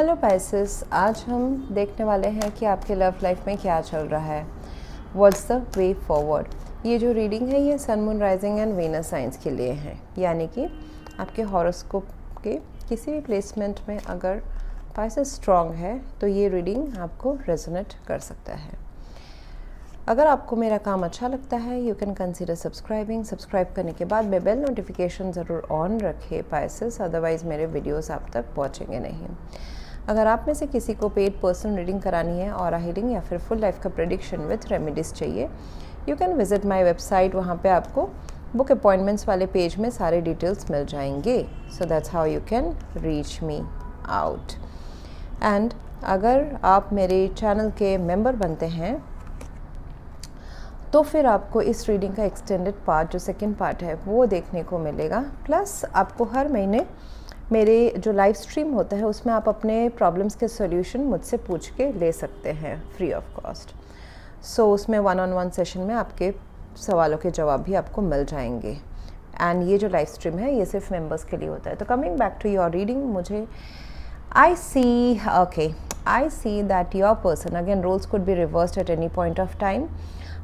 Hello Pisces, आज हम देखने वाले हैं कि आपके लव लाइफ में क्या चल रहा है। What's the way forward. ये जो रीडिंग है ये sun, moon, rising and Venus signs के लिए है, यानी कि आपके हॉरोस्कोप के किसी भी प्लेसमेंट में अगर पाइसेस स्ट्रॉन्ग है तो ये रीडिंग आपको रेजोनेट कर सकता है। अगर आपको मेरा काम अच्छा लगता है यू कैन कंसीडर सब्सक्राइब करने के बाद बेल नोटिफिकेशन ज़रूर ऑन रखें पाइसेस, अदरवाइज़ मेरे वीडियोस आप तक पहुंचेंगे नहीं। अगर आप में से किसी को पेड पर्सनल रीडिंग करानी है और हीलिंग या फिर फुल लाइफ का प्रेडिक्शन विथ रेमेडीज़ चाहिए, you can visit my website. वहाँ पे आपको बुक अपॉइंटमेंट्स वाले पेज में सारे डिटेल्स मिल जाएंगे। So that's how you can reach me out. And अगर आप मेरे चैनल के मेंबर बनते हैं तो फिर आपको इस रीडिंग का एक्सटेंडेड पार्ट, जो सेकंड पार्ट है, वो देखने को मिलेगा। प्लस आपको हर महीने मेरे जो लाइव स्ट्रीम होता है उसमें आप अपने प्रॉब्लम्स के सॉल्यूशन मुझसे पूछ के ले सकते हैं फ्री ऑफ कॉस्ट। सो उसमें 1-on-1 सेशन में आपके सवालों के जवाब भी आपको मिल जाएंगे। एंड ये जो लाइव स्ट्रीम है ये सिर्फ मेंबर्स के लिए होता है। तो coming back to your reading, मुझे I see that your person, again roles could be reversed at any point of time.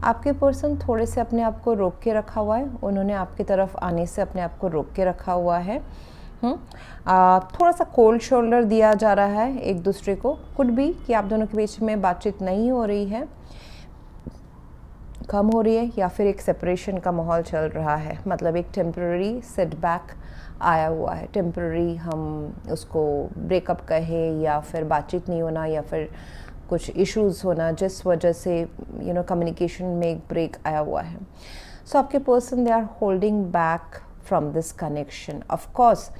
आपके पर्सन थोड़े से अपने आप को रोक के रखा हुआ है, उन्होंने आपकी तरफ आने से अपने आप को रोक के रखा हुआ है। थोड़ा सा कोल्ड शोल्डर दिया जा रहा है एक दूसरे को। कुड भी कि आप दोनों के बीच में बातचीत नहीं हो रही है, कम हो रही है, या फिर एक सेपरेशन का माहौल चल रहा है। मतलब एक टेम्पररी सेटबैक आया हुआ है, टेम्पररी हम उसको ब्रेकअप कहें या फिर बातचीत नहीं होना या फिर कुछ इश्यूज़ होना, जिस वजह से कम्युनिकेशन में एक ब्रेक आया हुआ है। सो आपके person they are holding back from this connection. Of course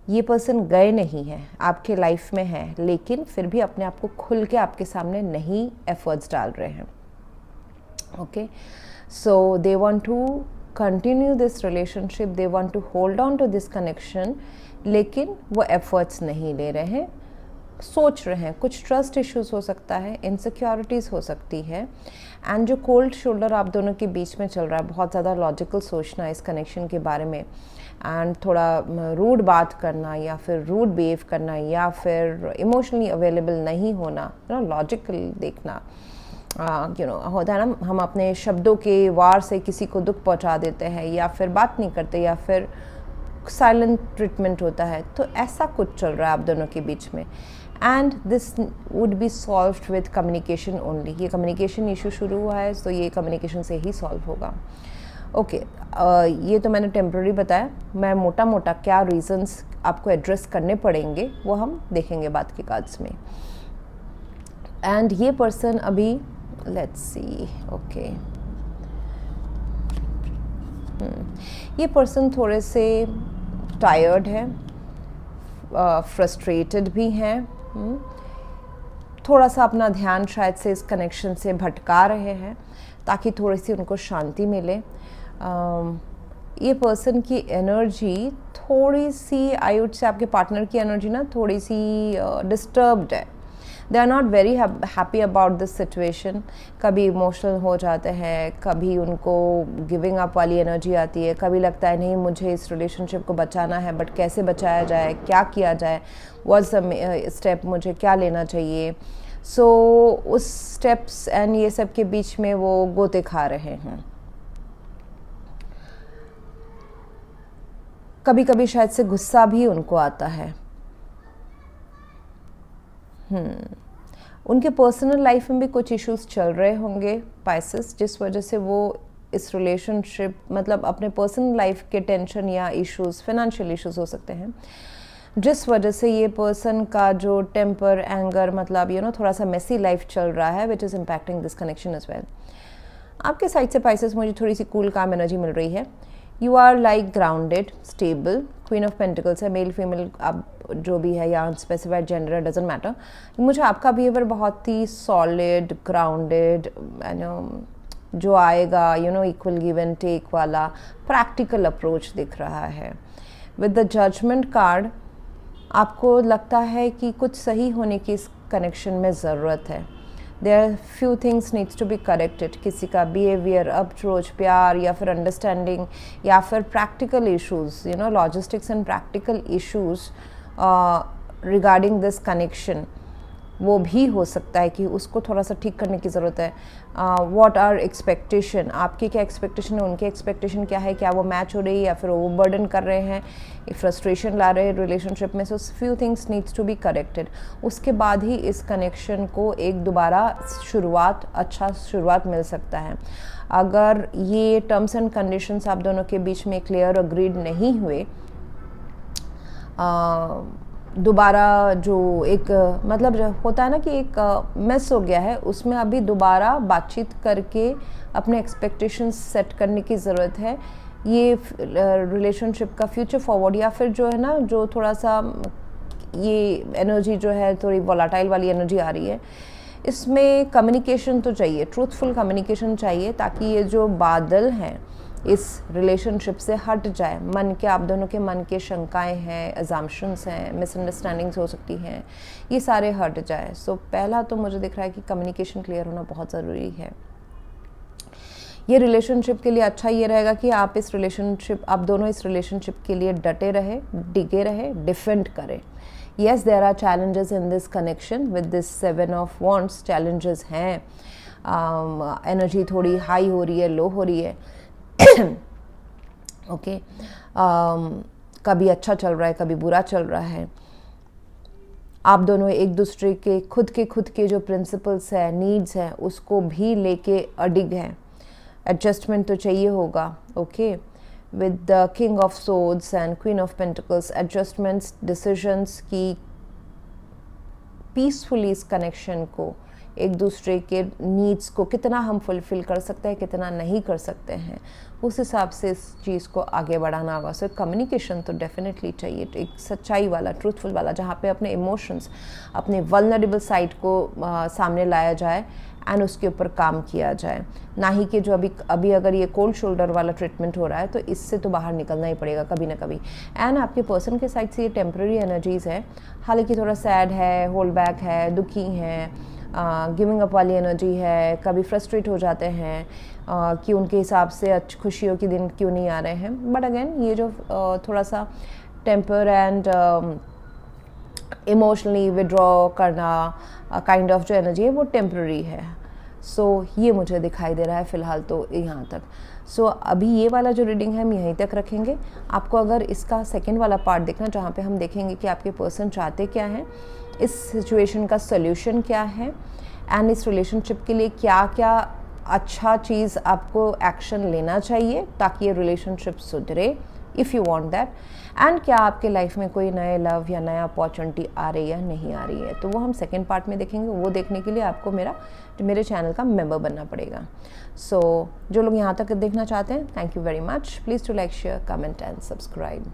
ये पर्सन गए नहीं हैं, आपके लाइफ में है, लेकिन फिर भी अपने आप को खुल के आपके सामने नहीं एफर्ट्स डाल रहे हैं। Okay, so they want to continue this relationship, they want to hold on to this connection, लेकिन वो एफर्ट्स नहीं ले रहे हैं, सोच रहे हैं। कुछ ट्रस्ट इश्यूज हो सकता है, इनसिक्योरिटीज़ हो सकती है। एंड जो कोल्ड शोल्डर आप दोनों के बीच में चल रहा है, बहुत ज़्यादा लॉजिकल सोचना इस कनेक्शन के बारे में, एंड थोड़ा रूड बात करना या फिर रूड बिहेव करना या फिर इमोशनली अवेलेबल नहीं होना, लॉजिकल देखना। होता है ना, हम अपने शब्दों के वार से किसी को दुख पहुंचा देते हैं या फिर बात नहीं करते या फिर साइलेंट ट्रीटमेंट होता है। तो ऐसा कुछ चल रहा है आप दोनों के बीच में। And this would be solved with communication only. ये कम्युनिकेशन इशू शुरू हुआ है तो ये कम्युनिकेशन से ही सॉल्व होगा। ओके, ये तो मैंने टेम्प्रेरी बताया। मैं मोटा मोटा क्या रीजंस आपको एड्रेस करने पड़ेंगे वो हम देखेंगे बाद के कार्ड्स में। एंड ये पर्सन अभी लेट्स सी, ओके, ये पर्सन थोड़े से टायर्ड है, फ्रस्ट्रेटेड भी हैं, थोड़ा सा अपना ध्यान शायद से इस कनेक्शन से भटका रहे हैं ताकि थोड़ी सी उनको शांति मिले। ये पर्सन की एनर्जी थोड़ी सी, आई वुड से आपके पार्टनर की एनर्जी ना थोड़ी सी डिस्टर्ब्ड है। They are not very happy about this situation. कभी इमोशनल हो जाते हैं, कभी उनको गिविंग अप वाली एनर्जी आती है, कभी लगता है नहीं मुझे इस रिलेशनशिप को बचाना है, बट कैसे बचाया जाए, क्या किया जाए, व्हाट्स द स्टेप, मुझे क्या लेना चाहिए। सो उस स्टेप्स एंड ये सब के बीच में वो गोते खा रहे हैं। कभी कभी शायद से गुस्सा भी उनको आता है। उनके पर्सनल लाइफ में भी कुछ इश्यूज चल रहे होंगे पाइसेस, जिस वजह से वो इस रिलेशनशिप, मतलब अपने पर्सनल लाइफ के टेंशन या इश्यूज, फाइनेंशियल इश्यूज हो सकते हैं, जिस वजह से ये पर्सन का जो टेम्पर, एंगर, मतलब थोड़ा सा मेसी लाइफ चल रहा है, which is impacting this connection as well. आपके साइड से पाइसेस मुझे थोड़ी सी कूल काम एनर्जी मिल रही है। You are like grounded, stable. Queen of pentacles है, मेल फीमेल आप जो भी है या अनस्पेसिफाइड जेंडर, डजेंट मैटर। मुझे आपका बिहेवियर बहुत ही सॉलिड, ग्राउंडेड, जो आएगा इक्वल गिव एंड टेक वाला प्रैक्टिकल अप्रोच दिख रहा है। विद द जजमेंट कार्ड आपको लगता है कि कुछ सही होने की इस कनेक्शन में ज़रूरत है। There are few things needs to be corrected. किसी का बिहेवियर, अप्रोच, प्यार या फिर अंडरस्टैंडिंग या फिर practical issues, logistics and practical issues regarding this connection, वो भी हो सकता है कि उसको थोड़ा सा ठीक करने की ज़रूरत है। व्हाट आर एक्सपेक्टेशन, आपकी क्या एक्सपेक्टेशन है, उनकी एक्सपेक्टेशन क्या है, क्या वो मैच हो रही है या फिर वो बर्डन कर रहे हैं, फ्रस्ट्रेशन ला रहे हैं रिलेशनशिप में। So few things needs to be corrected. उसके बाद ही इस कनेक्शन को एक दोबारा अच्छा शुरुआत मिल सकता है। अगर ये टर्म्स एंड कंडीशंस आप दोनों के बीच में क्लियर अग्रीड नहीं हुए, दोबारा जो एक मतलब जो होता है ना कि एक मिस हो गया है, उसमें अभी दोबारा बातचीत करके अपने एक्सपेक्टेशंस सेट करने की ज़रूरत है। ये रिलेशनशिप का फ्यूचर फॉरवर्ड या फिर जो है ना, जो थोड़ा सा ये एनर्जी जो है थोड़ी वोलाटाइल वाली एनर्जी आ रही है, इसमें कम्युनिकेशन तो चाहिए, ट्रूथफुल कम्युनिकेशन चाहिए, ताकि ये जो बादल हैं इस रिलेशनशिप से हट जाए। मन के, आप दोनों के मन के शंकाएं हैं, अजम्पशंस हैं, मिसअंडरस्टैंडिंग्स हो सकती हैं, ये सारे हट जाए। सो पहला तो मुझे दिख रहा है कि कम्युनिकेशन क्लियर होना बहुत ज़रूरी है। ये रिलेशनशिप के लिए अच्छा ये रहेगा कि आप दोनों इस रिलेशनशिप के लिए डटे रहे, डिगे रहे, डिफेंड करें। Yes, there are challenges in this connection with this 7 of wands. Challenges हैं, एनर्जी थोड़ी हाई हो रही है, लो हो रही है। ओके, कभी अच्छा चल रहा है, कभी बुरा चल रहा है। आप दोनों एक दूसरे के खुद के जो प्रिंसिपल्स हैं, नीड्स हैं, उसको भी लेके अडिग हैं। एडजस्टमेंट तो चाहिए होगा। Okay, with the king of swords and queen of pentacles, adjustments, decisions की पीसफुली इस कनेक्शन को, एक दूसरे के नीड्स को कितना हम फुलफ़िल कर सकते हैं, कितना नहीं कर सकते हैं, उस हिसाब से इस चीज़ को आगे बढ़ाना होगा। सो कम्युनिकेशन तो डेफिनेटली चाहिए, एक सच्चाई वाला, ट्रूथफुल वाला, जहाँ पे अपने इमोशंस, अपने वल्नरेबल साइड को सामने लाया जाए एंड उसके ऊपर काम किया जाए। ना ही कि जो अभी अगर ये कोल्ड शोल्डर वाला ट्रीटमेंट हो रहा है, तो इससे तो बाहर निकलना ही पड़ेगा कभी ना कभी। एंड आपके पर्सन के साइड से ये टेम्प्रेरी एनर्जीज़ है, हालांकि थोड़ा सैड है, होल्ड बैक है, दुखी हैं, गिविंग अप वाली एनर्जी है, कभी फ्रस्ट्रेट हो जाते हैं कि उनके हिसाब से खुशियों के दिन क्यों नहीं आ रहे हैं। बट अगेन ये जो थोड़ा सा टेम्पर एंड इमोशनली विड्रॉ करना काइंड ऑफ जो एनर्जी है, वो टेम्प्रेरी है। सो ये मुझे दिखाई दे रहा है फ़िलहाल तो यहाँ तक। सो अभी ये वाला जो रीडिंग है हम यहीं तक रखेंगे। आपको अगर इसका सेकेंड वाला पार्ट देखना, जहाँ पे हम देखेंगे कि आपके पर्सन चाहते क्या हैं, इस सिचुएशन का सॉल्यूशन क्या है, एंड इस रिलेशनशिप के लिए क्या क्या अच्छा चीज़ आपको एक्शन लेना चाहिए ताकि ये रिलेशनशिप सुधरे, if you want that, and क्या आपके लाइफ में कोई नए लव या नया अपॉर्चुनिटी आ रही है या नहीं आ रही है, तो वो हम सेकेंड पार्ट में देखेंगे। वो देखने के लिए आपको मेरे चैनल का मेंबर बनना पड़ेगा। सो जो लोग यहाँ तक देखना चाहते हैं, thank you very much. Please to like, share, comment and subscribe.